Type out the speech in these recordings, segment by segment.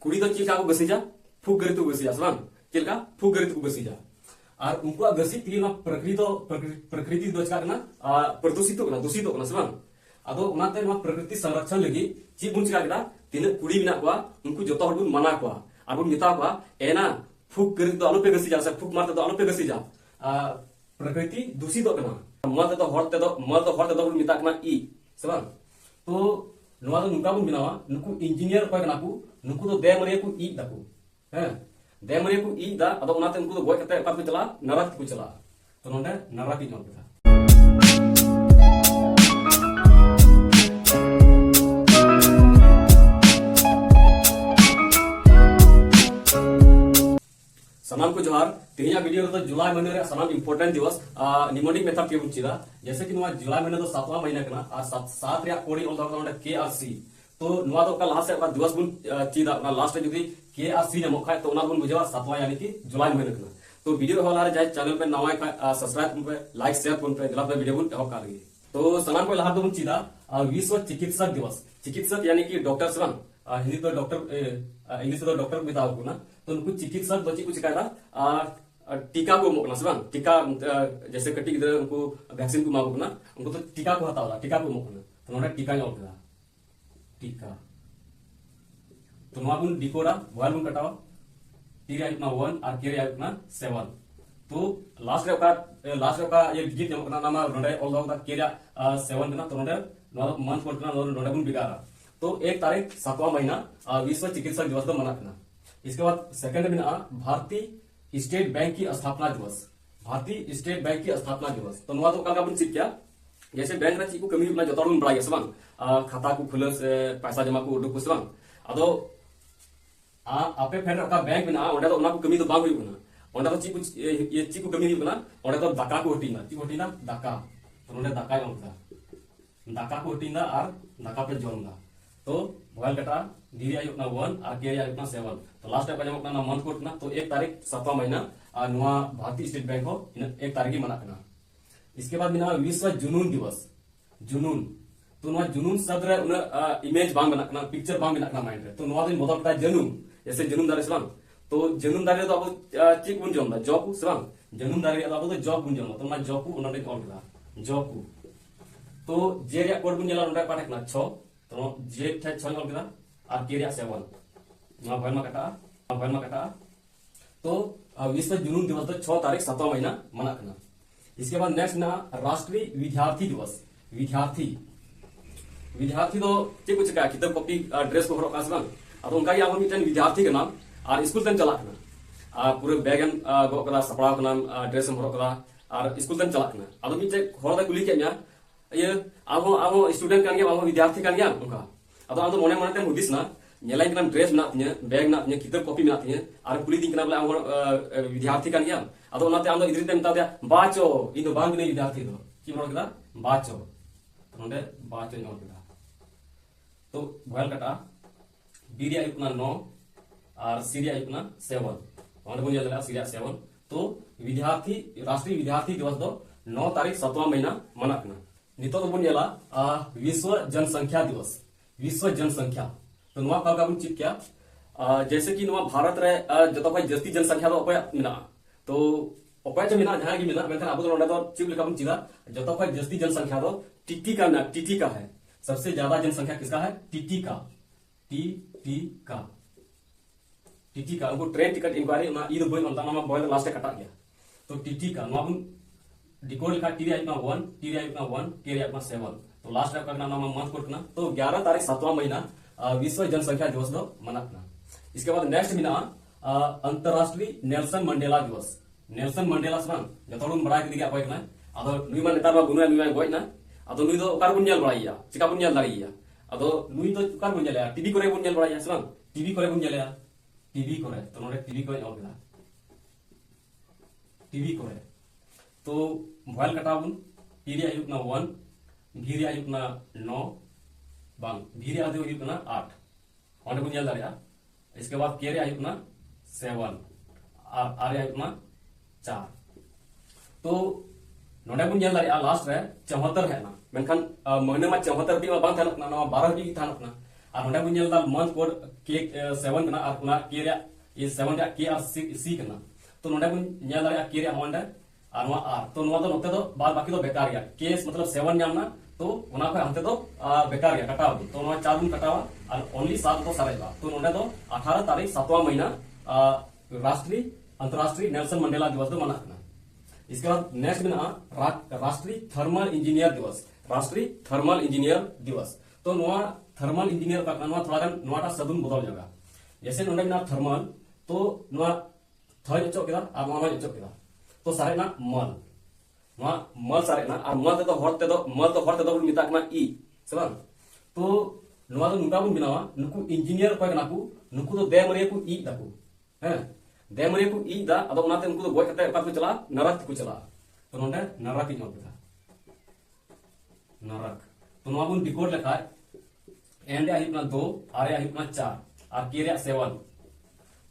कुड़ी तो चिका को गसीजा फुक गरी तो गसीजा सबान चिका फुक गरी तो गसीजा और उनको गसी तीन प्रकृति दो चिका प्रदूषित दूषित सबान अदो उनाते प्रकृति संरक्षण लगी ची बुन चिका तीन कुड़ी बिना को उनको जो हर बुन मना को और बुन मिता को एना फुक गरी तो आलोपे गसीजा से फुक मारते तो आलोपे गसीजा प्रकृति दूषित मल तो हर बुन मिता ई सबान तो नुआ तो नुका बुन बिनावा नुकु इंजीनियर को कना को नुकु तो दे मरिया को ई दाको हैं दे मरिया को ई दा अदो उनाते उनको तो गोय कते अका को चला नरक को चला तो नोंडे नरक ई नोंडे सनाम को जोहार तेरिया वीडियो तो जुलाई महीने रे सनाम इंपोर्टेंट दिवस निमोनिक मेथड के बुचिदा जैसे कि नुआ जुलाई महीने तो 7वां महीना कना आ 7 रे कोडी ऑल द केआरसी तो नुआ तो का लास्ट से दिवस बुन चीदा ना लास्ट रे जदी केआरसी ने मोखाय तो उना बुन बुझवा 7वां यानी कि जुलाई महीने कना तो वीडियो होला रे जाय चैनल पे नवा का सब्सक्राइब पे लाइक शेयर कोन पे दिला पे वीडियो बुन हो कर तो सनाम को लहा तो बुन चीदा विश्व चिकित्सक दिवस चिकित्सक यानी कि डॉक्टर सवन हिंदी तो डॉक्टर इंग्लिश तो डॉक्टर बिताओ को ना तो उनको चिकित्सक बच्ची कुछ कहता टीका को मोकना सबन टीका जैसे कटी गिदर उनको वैक्सीन को मागो ना उनको तो टीका को हतावला टीका को मोकना तो नोडा टीका ने ओकदा टीका तो नुआ बुन डिकोडा वाल बुन कटावा टीका इतना 1 और केरे इतना 7 तो लास्ट रे का ये गीत ने मोकना नामा नोडा ऑल द केरे 7 ना तो नोडा मंथ कोटना नोडा बुन बिगारा तो 1 तारीख 7वां महीना विश्व चिकित्सक दिवस तो मनाना इसके बाद सेकंड में भारतीय स्टेट बैंक की स्थापना दिवस भारतीय स्टेट बैंक की स्थापना दिवस तो नुआ तो का चिप क्या जैसे बैंक रा चीकू कमी अपना जतोड़ बड़ा सबान खाता को खुलस पैसा जमा को उडुक सबान अदो आपे फेर का बैंक में ओंडे तो उना को कमी तो बांग हुई बना ओंडे तो चीकू ये चीकू कमी हुई बना ओंडे तो दाका को हटिना चीकू हटिना दाका तो ओंडे दाका होता दाका को हटिना और दाका पे जोंदा तो भोल कटा धीरे आयुकना 1 और केरे आयुकना 7 तो लास्ट टाइम का जमा मंथ कोट ना तो 1 तारीख 7वां महीना नुआ भारतीय स्टेट बैंक हो 1 तारीख ही मना करना इसके बाद मिना विश्व जुनून दिवस जुनून तो नुआ जुनून शब्द रे उन इमेज बांग बना करना पिक्चर बांग बना करना माइंड रे तो नुआ दिन बदल पता जनुम जैसे जनुम दारे सबान तो जनुम दारे तो अब चिक बुन जोंदा जॉब सबान जनुम दारे अब तो जॉब बुन जोंदा तो ना जॉब को उनडे कॉल करा जॉब को तो जे रे कोड बुन जला उनडे पाठक ना 6 तो जे थे 6 ऑल करा और केरिया 7 ना भल में कटा तो विश्व जुनून दिवस तो 6 तारीख 7वां महीना मना करना इसके बाद नेक्स्ट ना राष्ट्रीय विद्यार्थी दिवस विद्यार्थी तो चे कुछ का किताब कॉपी ड्रेस को हरोक आसबान अब उनका ही आगो मिटन विद्यार्थी का नाम और स्कूल तन चला करना पूरे बैग एन गो करा सपड़ा का नाम ड्रेस हम हरोक करा और स्कूल तन चला करना अब मिटे हर कुली के ये आगो स्टूडेंट कान गया आगो विद्यार्थी कान गया उनका अब मोने मोने ते हुदिस ना नेलाई कना ड्रेस ना तिने बैग ना तिने किताब कॉपी ना तिने और कुली दिन कना बोले आगो विद्यार्थी कान गया अब ओनाते आंदो इधर ते मता बाचो इन दो बांग ने विद्यार्थी दो की मोर कदा बाचो नोंडे बाचो नो कदा तो भयल कटा बीरिया इतना 9 और सीरिया इतना 7 ओंडे बुन जला सीरिया 7 तो विद्यार्थी राष्ट्रीय विद्यार्थी दिवस दो 9 तारीख 7वां महीना मना करना नितो तो बुन जला विश्व जनसंख्या दिवस विश्व जनसंख्या तो नुआ का बुन चिप क्या जैसे कि नुआ भारत रे जतो भाई जस्ती जनसंख्या तो अपाय मिना तो अपाय जो मिना जहां की मिना मेथन अब तो तो चिप लिखा बुन चिदा जतो भाई जस्ती जनसंख्या तो टीटी का है सबसे ज्यादा जनसंख्या किसका है टीटी का उनको ट्रेन टिकट इंक्वायरी ना ई बोल मनता ना बोल लास्ट कटा गया तो टीटी का नुआ बुन डिकोड लिखा टीरी आइकना 1 टीरी आइकना 1 केरी आइकना 7 तो लास्ट टाइम का नाम मंथ कोट ना तो 11 तारीख 7वां महीना विश्व जनसंख्या दिवस दो मनाना इसके बाद नेक्स्ट महीना अंतरराष्ट्रीय नेल्सन मंडेला दिवस नेल्सन मंडेला समान जतोडुन बड़ा के दिया कोई ना अदो नुई मान नेतार बा गुनुया नुई गोय ना अदो नुई दो कार बुन जल बड़ाइया चिका बुन जल दारिया अदो नुई तो कार बुन जलया टीवी करे बुन जल बड़ाइया समान टीवी करे बुन जलया टीवी करे तो नोडे टीवी को ऑल करा टीवी करे तो भयल कटाबुन टीरी आयुकना 1 भीरी आयुकना 9 बांग भीरी आदि आयुकना 8 ओंडे बुन जल दारिया इसके बाद केरे आयुकना 7 और आरे आयुकना 4 तो नोडे बुन जल दारिया लास्ट रे 74 है ना मेनखान महीने में 74 दी बांग थानक ना 12 दी थानक ना और नोडे बुन नेलदा मंथ कोड के 7 कना और उना के रे ये 7 रे के और सी कना तो नोडे बुन नेल दारे के रे होंडे और नोआ आर तो नोआ दो नोते दो बाद बाकी दो बेकार गया केस मतलब 7 नामना तो उना को हंते दो बेकार गया कटाव तो नोआ 4 दिन कटावा और ओनली 7 तो सारेगा तो नोडे दो 18 तारीख 7वां महीना राष्ट्रीय अंतरराष्ट्रीय नेल्सन मंडेला दिवस दो मनाना। इसके बाद नेक्स्ट में राष्ट्रीय थर्मल इंजीनियर दिवस, राष्ट्रीय थर्मल इंजीनियर दिवस। तो नोआ थर्मल इंजीनियर का नोआ थोड़ा गन नोआटा सदुन बदल जाएगा। जैसे नोडे में थर्मल तो नोआ थय अचो केदा और नोआ अचो केदा तो सारे ना मल नोआ मल सारे ना और मल तो हरते दो मिता कना ई सेबा तो नोआ दो नुका बुन बिनावा नुकु इंजीनियर को कना को नुकु तो देमरे को ई दाकु हैं देमरे को ई दा अदो उनाते उनको तो गोय कते का को चला नरक को चला तो नोंडे नरक की नोट था नरक तो नोआ बुन डिकोड लेखा एंडे आहिपना 2 आरे आहिपना 4 और के रे 7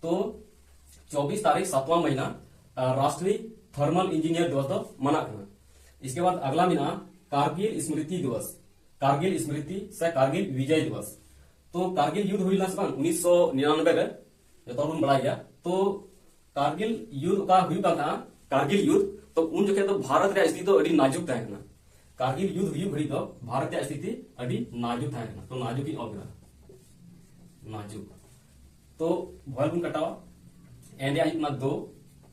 तो 24 तारीख 7वां महीना राष्ट्रीय थर्मल इंजीनियर दिवस तो मना करना। इसके बाद अगला महीना कारगिल स्मृति दिवस, कारगिल स्मृति से कारगिल विजय दिवस। तो कारगिल युद्ध हुई 1999 रे जो तो बड़ा गया तो कारगिल युद्ध का हुई कारगिल युद्ध तो उन जगह तो भारत रे स्थिति तो अड़ी नाजुक था ना कारगिल युद्ध हुई घड़ी तो भारत रे स्थिति अड़ी नाजुक था ना तो नाजुक ही और नाजुक तो भल गुण कटावा एंडे आइपना 2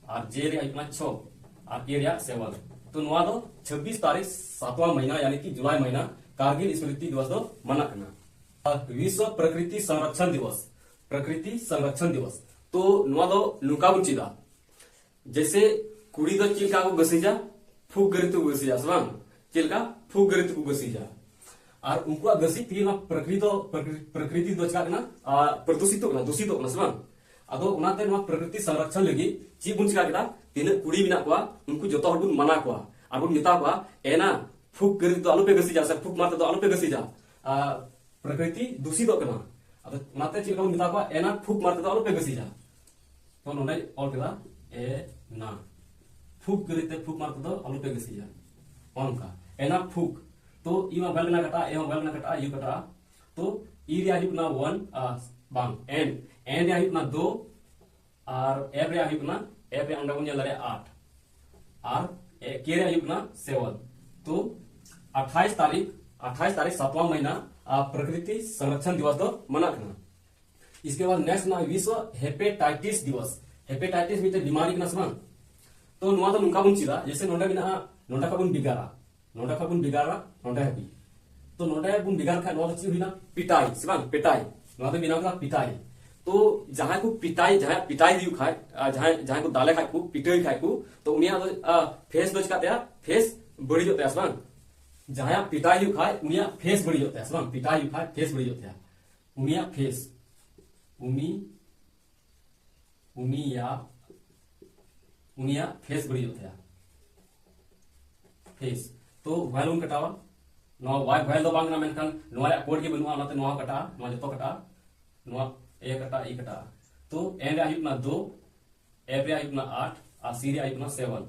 और जे रे आइपना 6 और के रे 7 तो नोआ दो 26 तारीख 7वां महीना यानी कि जुलाई महीना कारगिल स्मृति दिवस दो मना करना। विश्व प्रकृति संरक्षण दिवस, प्रकृति संरक्षण दिवस तो नोआ दो लुका बुचिदा जैसे कुड़ी दो चिलका को गसीजा फूक गरी तो गसीजा सबान चिलका फूक गरी तो गसीजा और उनको गसी तीन प्रकृति दो चका ना प्रदूषित ना दूषित ना सबान अदो उनाते नोआ प्रकृति संरक्षण लगी ची बुन चिका केदा तीन कुड़ी बिना कोआ उनको जतो हर बुन मना कोआ और बुन मिता कोआ एना फूक गरी तो आलू पे गसीजा से फूक मारते तो आलू पे गसीजा प्रकृति दूषित ना अदो उनाते चिलका बुन मिता कोआ एना फूक मारते तो आलू पे गसीजा तो नोडे ऑल केदा ए ना फूक गरीते फूक मारते तो आलू पे गसीजा ओनका एना फूक तो इमा बेलना कटा एमा बेलना कटा यू कटा तो ई रे आहिपना 1 बांग एंड आहिपना 2 और एफ रे आहिपना एफ रे अंडा बुन जला रे 8 और के रे आहिपना 7 तो 28 तारीख 7वां महीना प्रकृति संरक्षण दिवस तो मना करना। इसके बाद नेक्स्ट ना विश्व हेपेटाइटिस दिवस, हेपेटाइटिस मिते बीमारी कना समान तो नुआ तो नुका बुन चिदा जैसे नोंडा बिना नोंडा का बुन बिगारा नोंडा हैपी तो नोंडा बुन बिगार खा नोआ तो ची हुइना पिटाई समान पिटाई नोआ तो बिना का पिटाई तो जहां को पिटाई दिउ खाए जहां को दाले खाए को पिटाई खाए को तो उनिया तो फेस दोच का फेस बड़ी जोते आसमान जहां पिटाई दिउ खाए उनिया फेस बड़ी जोते आसमान पिटाई दिउ खाए फेस बड़ी जोते उनिया फेस उनिया फेस बड़ी होता है फेस तो वैल्यूम कटावा नो वाई वैल दो बांगना मेनखान नोआ कोड के बनुआ नाते नोआ कटा नोआ जतो कटा नोआ ए कटा ई कटा तो एन रे आइपना 2 एफ रे आइपना 8 और सी रे आइपना 7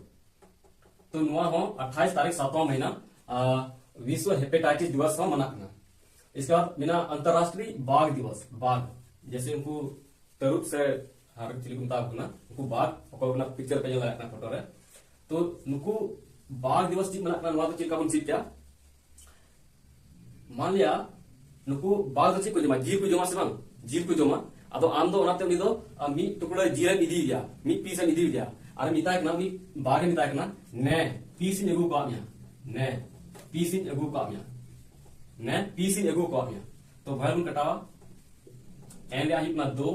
तो नोआ हो 28 तारीख 7वां महीना विश्व हेपेटाइटिस दिवस हो मनाना। इसके बाद बिना अंतरराष्ट्रीय बाघ दिवस, बाघ जैसे उनको तरुप से हर चिली कुंता ना उनको बाघ अपना पिक्चर पे जला ना फोटो रे तो नुकु बाघ दिवस जी मना नवा तो चिलका बन सीट क्या मान लिया नुकु बाघ तो को जमा जीव को जमा से बांग जीव को जमा अदो आम दो ओनाते उनी दो मी टुकड़ा जीरा इदी दिया मी पीस इदी दिया अरे मिताय ना मी बाघ मिताय ना ने पीस इन एगु कामिया ने पीस इन एगु कामिया ने पीस इन एगु कामिया तो भैरम कटावा एंड आहिपना 2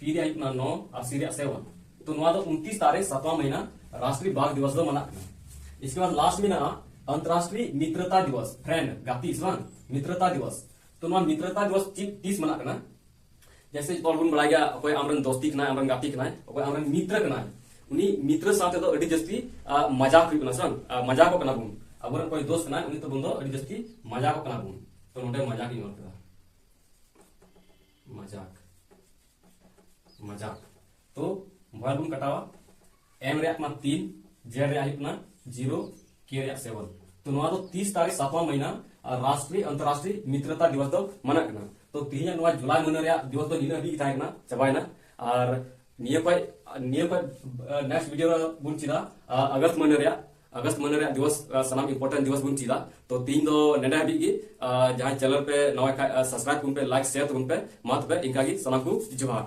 पी रे आहिपना 9 और सी रे 7 तो नवा तो 29 तारीख 7वां महीना राष्ट्रीय बाघ दिवस दो मना। इसके बाद लास्ट में ना अंतरराष्ट्रीय मित्रता दिवस, फ्रेंड गाती इसवान मित्रता दिवस तो नवा मित्रता दिवस 30 मना करना जैसे तोलगुन बड़ा गया कोई आमरन दोस्ती कना आमरन गाती कना कोई आमरन मित्र कना उनी मित्र साथे तो अडी जस्ती मजाक हुई कना सन मजाक को कना बुन अबरन कोई दोस्त कना उनी तो बुन दो अडी जस्ती मजाक को कना बुन तो नोटे मजाक ही होता मजाक तो मोबाइल बुन कटावा एम रे अपना 3 जेड रे अपना 0 के रे 7 तो नवा तो 30 तारीख 7वां महीना राष्ट्रीय अंतरराष्ट्रीय मित्रता दिवस तो मना करना। तो तीन जुलाई महीना दिवस तो निना भी चाबाना और निया को नेक्स्ट वीडियो बुन चिदा अगस्त महीना दिवस सनाम इंपोर्टेंट दिवस बुन चिदा तो तीन दो नेडा हबी की जहां चैनल पे नवा सब्सक्राइब कुन पे लाइक शेयर कुन पे मत पे इनका की सनाम को जोहार।